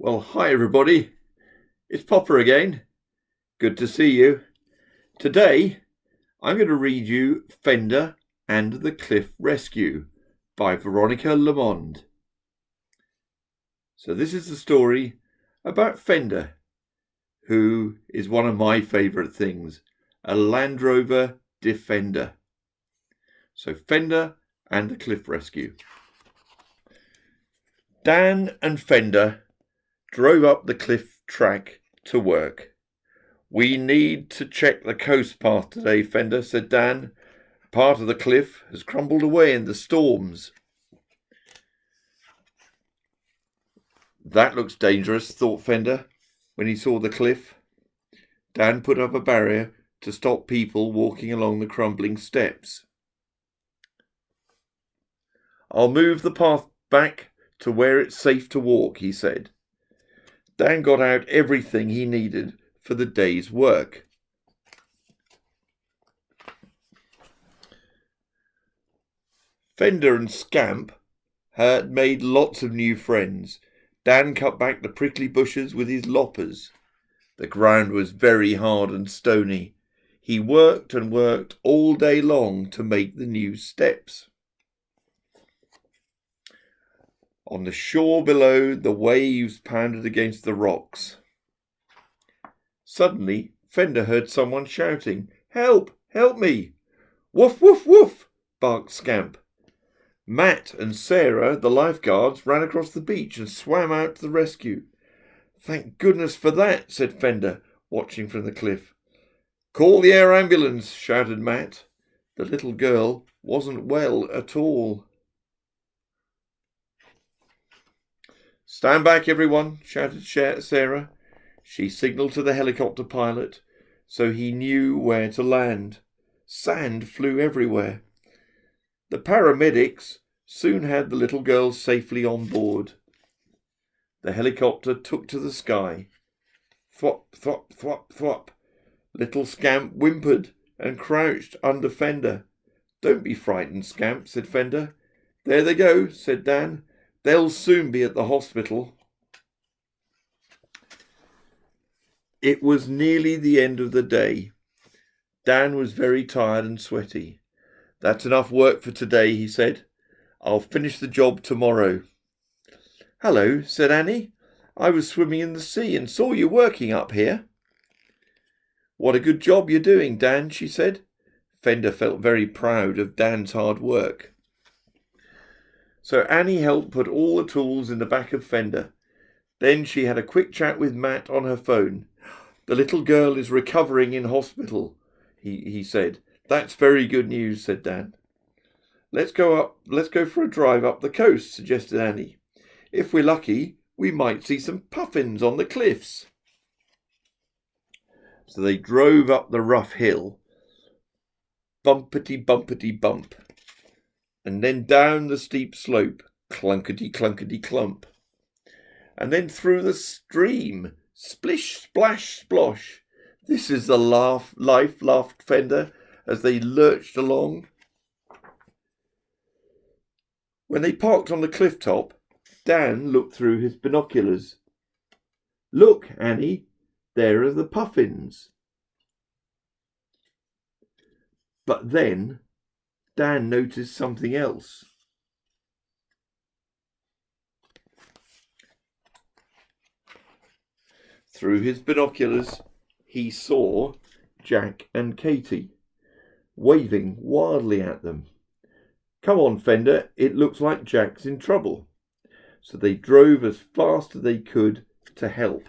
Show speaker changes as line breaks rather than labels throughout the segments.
Well, hi everybody. It's Poppa again. Good to see you. Today, I'm going to read you Fender and the Cliff Rescue by Veronica Lamond. So this is the story about Fender, who is one of my favourite things, a Land Rover Defender. So Fender and the Cliff Rescue. Dan and Fender drove up the cliff track to work. "We need to check the coast path today, Fender," said Dan. "Part of the cliff has crumbled away in the storms." "That looks dangerous," thought Fender when he saw the cliff. Dan put up a barrier to stop people walking along the crumbling steps. "I'll move the path back to where it's safe to walk," he said. Dan got out everything he needed for the day's work. Fender and Scamp had made lots of new friends. Dan cut back the prickly bushes with his loppers. The ground was very hard and stony. He worked and worked all day long to make the new steps. On the shore below, the waves pounded against the rocks. Suddenly, Fender heard someone shouting, "Help! Help me!" "Woof, woof, woof!" barked Scamp. Matt and Sarah, the lifeguards, ran across the beach and swam out to the rescue. "Thank goodness for that," said Fender, watching from the cliff. "Call the air ambulance," shouted Matt. The little girl wasn't well at all. "Stand back, everyone," shouted Sarah. She signalled to the helicopter pilot, so he knew where to land. Sand flew everywhere. The paramedics soon had the little girl safely on board. The helicopter took to the sky. Thwop, thwop, thwop, thwop. Little Scamp whimpered and crouched under Fender. "Don't be frightened, Scamp," said Fender. "There they go," said Dan. "They'll soon be at the hospital." It was nearly the end of the day. Dan was very tired and sweaty. "That's enough work for today," he said. "I'll finish the job tomorrow." "Hello," said Annie. "I was swimming in the sea and saw you working up here." "What a good job you're doing, Dan," she said. Fender felt very proud of Dan's hard work. So Annie helped put all the tools in the back of Fender. Then she had a quick chat with Matt on her phone. "The little girl is recovering in hospital," he said. "That's very good news," said Dan. Let's go for a drive up the coast," suggested Annie. "If we're lucky, we might see some puffins on the cliffs." So they drove up the rough hill, bumpety bumpety bump, and then down the steep slope, clunkety clunkety clump, and then through the stream, splish splash splosh. "This is the life," laughed Fender as they lurched along. When they parked on the cliff top, Dan looked through his binoculars. "Look, Annie, there are the puffins." But then Dan noticed something else. Through his binoculars, he saw Jack and Katie waving wildly at them. "Come on, Fender, it looks like Jack's in trouble." So they drove as fast as they could to help.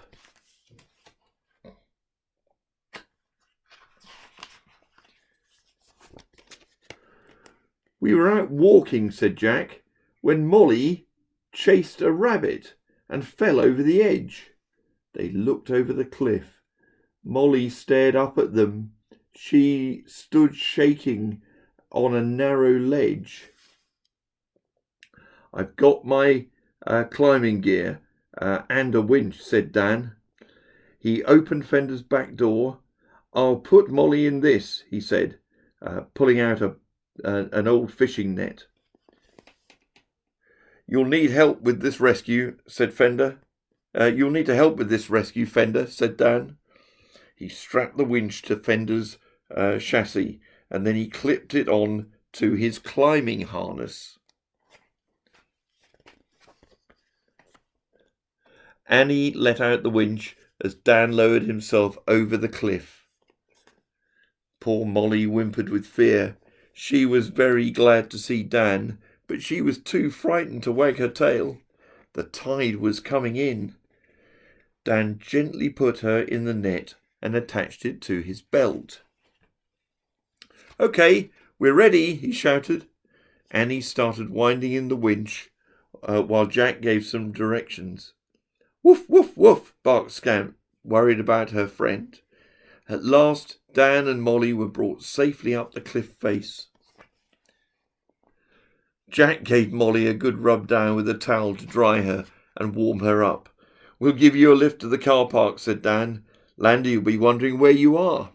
"We were out walking," said Jack, "when Molly chased a rabbit and fell over the edge." They looked over the cliff. Molly stared up at them. She stood shaking on a narrow ledge. "I've got my climbing gear and a winch," said Dan. He opened Fender's back door. "I'll put Molly in this," he said, pulling out an old fishing net. "You'll need help with this rescue," said Fender. You'll need to help with this rescue, Fender, said Dan. He strapped the winch to Fender's chassis, and then he clipped it on to his climbing harness. Annie let out the winch as Dan lowered himself over the cliff. Poor Molly whimpered with fear. She was very glad to see Dan, but she was too frightened to wag her tail. The tide was coming in. Dan gently put her in the net and attached it to his belt. "Okay, we're ready," he shouted. Annie started winding in the winch while Jack gave some directions. "Woof, woof, woof," barked Scamp, worried about her friend. At last, Dan and Molly were brought safely up the cliff face. Jack gave Molly a good rub down with a towel to dry her and warm her up. "We'll give you a lift to the car park," said Dan. "Landy will be wondering where you are."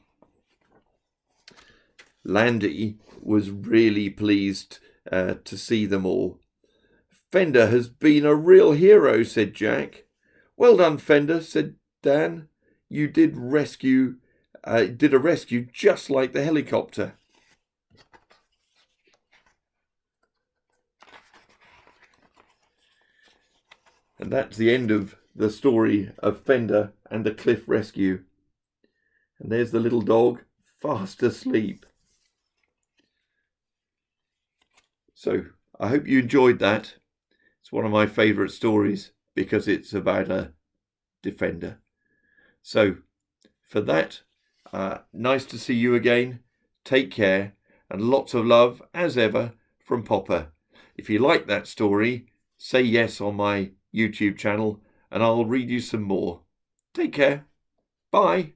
Landy was really pleased to see them all. "Fender has been a real hero," said Jack. "Well done, Fender," said Dan. "You did a rescue just like the helicopter." And that's the end of the story of Fender and the cliff rescue. And there's the little dog, fast asleep. So I hope you enjoyed that. It's one of my favourite stories because it's about a defender. So for that, nice to see you again. Take care and lots of love as ever from Poppa. If you like that story, say yes on my YouTube channel and I'll read you some more. Take care. Bye.